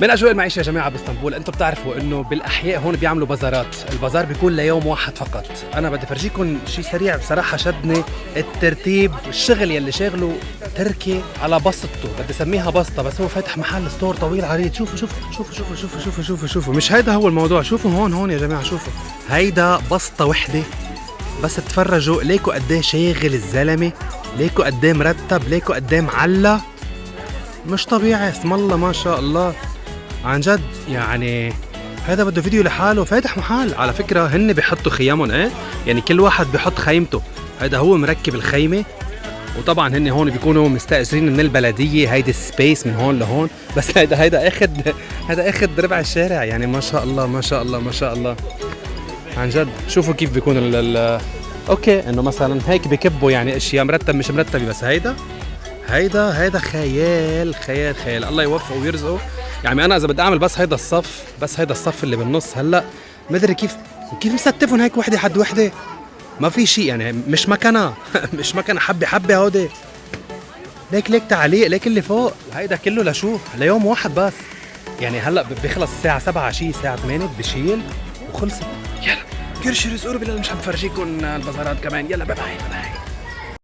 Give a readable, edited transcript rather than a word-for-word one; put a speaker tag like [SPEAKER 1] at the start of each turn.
[SPEAKER 1] من اجواء المعيشه يا جماعه باسطنبول، انتم بتعرفوا انه بالاحياء هون بيعملوا بازارات، البازار بيكون ليوم واحد فقط. انا بدي فرجيكم شيء سريع بصراحه شدني، الترتيب، الشغل يلي شاغله تركي على بسطته، بدي اسميها بسطه، بس هو فاتح محل ستور طويل عريض. شوفوا شوفوا شوفوا شوفوا شوفوا شوفوا شوفوا شوفوا، مش هيدا هو الموضوع، شوفوا هون يا جماعه، شوفوا هيدا بسطه وحده بس تفرجوا ليكوا قد ايه شاغل الزلمه، ليكوا قد ايه مرتب، ليكوا قد ايه معلى، مش طبيعي، اسم الله ما شاء الله عن جد. يعني هذا بده فيديو لحاله، فاتح محل على فكرة. هن بيحطوا خيامهم يعني كل واحد بيحط خيمته، هذا هو مركب الخيمة، وطبعا هن هون بيكونوا مستأجرين من البلدية، هيدي سبيس من هون لهون، بس هيدا اخد ربع الشارع. يعني ما شاء الله ما شاء الله ما شاء الله عن جد. شوفوا كيف بيكون اوكي انه مثلا هيك بكبوا يعني اشياء مرتب مش مرتبة، بس هيدا خيال خيال خيال. الله يوفقه ويرزقه. يعني انا اذا بدي اعمل بس هيدا الصف اللي بالنص، هلا مدري كيف مستفهم هيك وحده حد وحده، ما في شيء يعني، مش مكنه مش مكنه، حبه هودي ليك تعليق، ليك اللي فوق. هيدا كله لشو؟ ليوم واحد بس. يعني هلا بيخلص الساعه 7 شيء، الساعه 8 بشيل وخلصت. يلا كرشي رزقوا بالله، مش حبفرجيكم البازارات كمان. يلا باي باي.